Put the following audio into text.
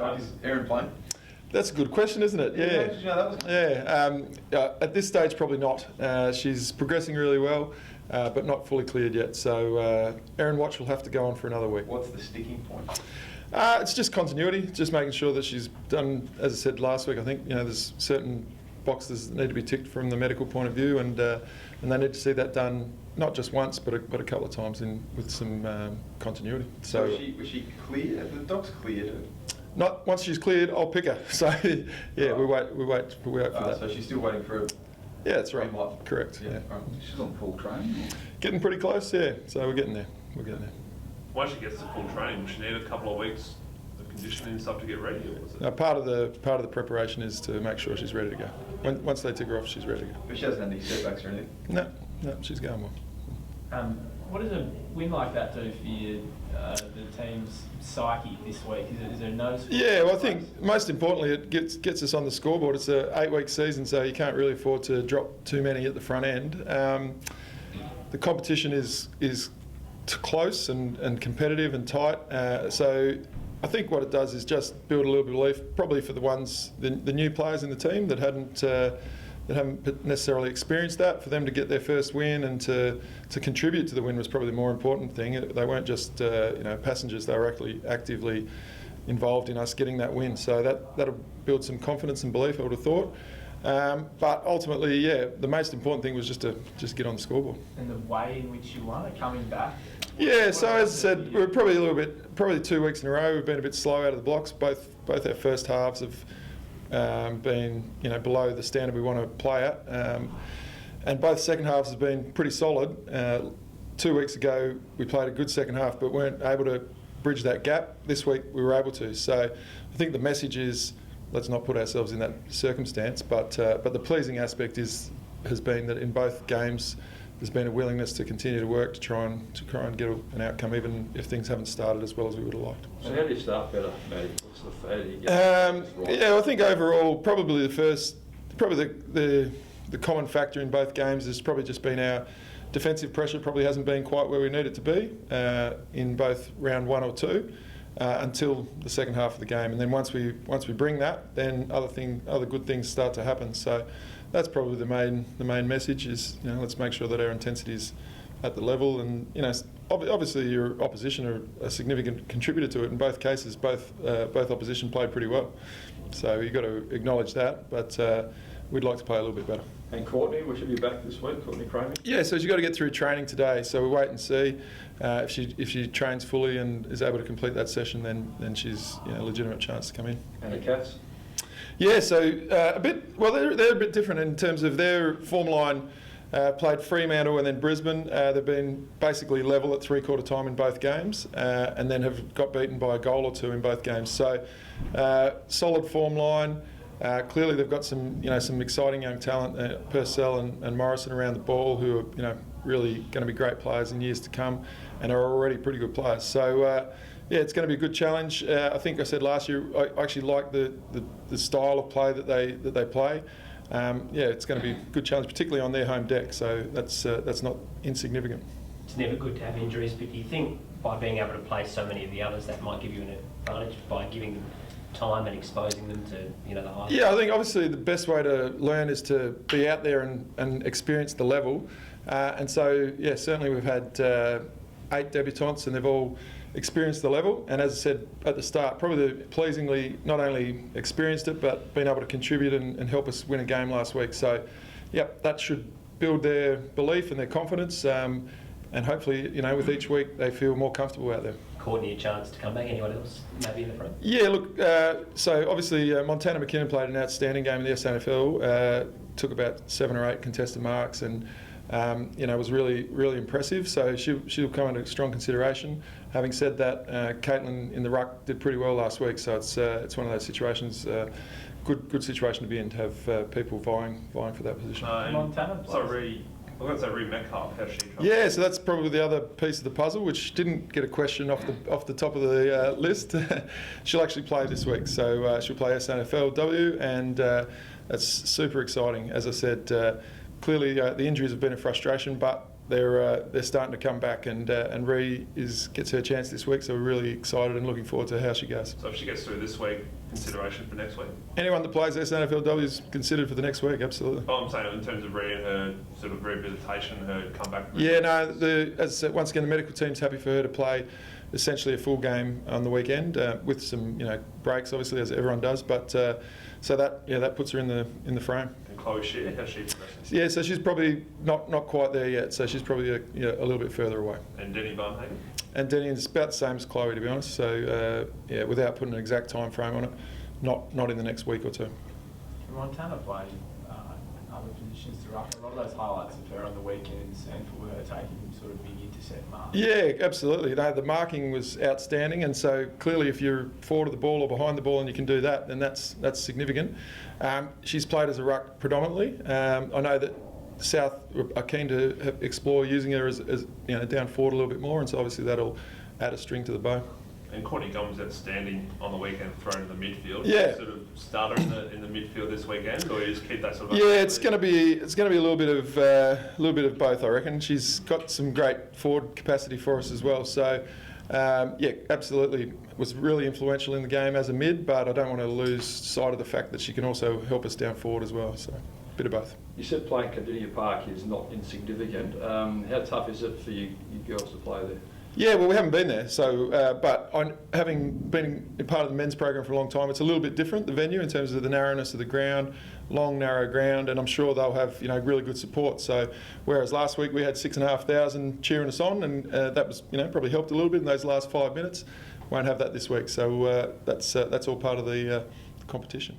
Is Erin playing? That's a good question, isn't it? Yeah. At this stage, probably not. She's progressing really well, but not fully cleared yet. So Erin Watch will have to go on for another week. What's the sticking point? It's just continuity, just making sure that she's done, as I said last week, I think, there's certain boxes that need to be ticked from the medical point of view, and they need to see that done not just once, but a couple of times with some continuity. So was she cleared? The doc's cleared her? Not once she's cleared, I'll pick her. So yeah, we wait for that. So she's still waiting for a Yeah, that's right. Correct. Yeah. She's on full training. Getting pretty close, yeah. So we're getting there. Once she gets to full training, will she need a couple of weeks of conditioning and stuff to get ready, or was it? Now, part of the preparation is to make sure she's ready to go. Once they tick her off, she's ready to go. But she hasn't had any setbacks or anything? No, she's going well. What does a win like that do for the team's psyche this week? Is there a noticeable? Yeah, well, I think most importantly it gets us on the scoreboard. It's an 8-week season, so you can't really afford to drop too many at the front end. The competition is close and competitive and tight. So I think what it does is just build a little bit of belief, probably for the new players in the team that haven't necessarily experienced that. For them to get their first win and to contribute to the win was probably the more important thing. They weren't just passengers; they were actually actively involved in us getting that win. So that'll build some confidence and belief, I would have thought. But ultimately, yeah, the most important thing was just to get on the scoreboard. And the way in which you won it, coming back. Yeah, so as I said, we're probably 2 weeks in a row. We've been a bit slow out of the blocks. Both our first halves have been below the standard we want to play at, and both second halves have been pretty solid. 2 weeks ago we played a good second half, but weren't able to bridge that gap. This week we were able to. So I think the message is, let's not put ourselves in that circumstance. But the pleasing aspect has been that in both games there's been a willingness to continue to work to try and get an outcome, even if things haven't started as well as we would have liked. So how do you start better, Matty? What's the how do you get right? Yeah, I think overall probably the common factor in both games has probably just been our defensive pressure probably hasn't been quite where we need it to be in both round 1 or 2 until the second half of the game, and then once we bring that, then other good things start to happen. So that's probably the main message is, let's make sure that our intensity is at the level, and obviously your opposition are a significant contributor to it. In both cases, both opposition played pretty well, so you've got to acknowledge that, but we'd like to play a little bit better. And Courtney, will she be back this week, Courtney Cramey? Yeah, so she's got to get through training today, so we'll wait and see. If she trains fully and is able to complete that session, then she's a legitimate chance to come in. And the Cats? Yeah, so they're a bit different in terms of their form line. Played Fremantle and then Brisbane. They've been basically level at three-quarter time in both games, and then have got beaten by a goal or two in both games. So solid form line. Clearly they've got some exciting young talent, Purcell and Morrison around the ball, who are really going to be great players in years to come, and are already pretty good players. So it's going to be a good challenge. I think I said last year I actually like the style of play that they play. It's going to be a good challenge, particularly on their home deck. So that's not insignificant. It's never good to have injuries, but do you think by being able to play so many of the others, that might give you an advantage by giving them time and exposing them to the high? Yeah, I think obviously the best way to learn is to be out there and experience the level. And so certainly we've had 8 debutants, and they've all experienced the level, and as I said at the start, probably pleasingly not only experienced it but been able to contribute and help us win a game last week. So that should build their belief and their confidence, and hopefully with each week they feel more comfortable out there. Courtney, a chance to come back. Anyone else maybe in the front? Yeah, look, so obviously Montana McKinnon played an outstanding game in the SANFL, took about 7 or 8 contested marks, and was really, really impressive. So she'll come under strong consideration. Having said that, Caitlin in the ruck did pretty well last week. So it's one of those situations, good situation to be in, to have people vying for that position. Montana. I'm going to say Reed Metcalf. How's she trying? Yeah, so that's probably the other piece of the puzzle, which didn't get a question off the top of the list. She'll actually play this week, so she'll play SANFLW, and that's super exciting. As I said, clearly the injuries have been a frustration, but they're starting to come back, and Ree gets her chance this week, so we're really excited and looking forward to how she goes. So if she gets through this week, consideration for next week? Anyone that plays SNFLW is considered for the next week, absolutely. Oh, I'm saying in terms of Ree and her sort of rehabilitation, her comeback. Yeah, no, as I said, once again, the medical team's happy for her to play essentially a full game on the weekend with some breaks, obviously, as everyone does. But so that puts her in the frame. And Chloe Shear, how's she progressing? Yeah, so she's probably not quite there yet. So she's probably a little bit further away. And Denny Barnhagen? And Denny is about the same as Chloe, to be honest. So without putting an exact time frame on it, not in the next week or two. Can Montana play other positions to ruck? A lot of those highlights of her on the weekends and for her taking sort of big intercept marks. Yeah, absolutely. No, the marking was outstanding, and so clearly, if you're forward of the ball or behind the ball and you can do that, then that's significant. She's played as a ruck predominantly. I know that South are keen to explore using her as down forward a little bit more, and so obviously that'll add a string to the bow. And Courtney Gomes outstanding on the weekend, thrown in the midfield. Yeah. Sort of starter in the midfield this weekend, or you just keep that sort of. Yeah, it's going to be a little bit of both, I reckon. She's got some great forward capacity for us as well. So, absolutely was really influential in the game as a mid, but I don't want to lose sight of the fact that she can also help us down forward as well. So, a bit of both. You said playing Cardinia Park is not insignificant. How tough is it for you girls to play there? Yeah, well, we haven't been there, so but having been part of the men's program for a long time, it's a little bit different, the venue, in terms of the narrowness of the ground, long, narrow ground, and I'm sure they'll have really good support. So, whereas last week we had 6,500 cheering us on, and that was probably helped a little bit in those last 5 minutes. Won't have that this week, so that's all part of the competition.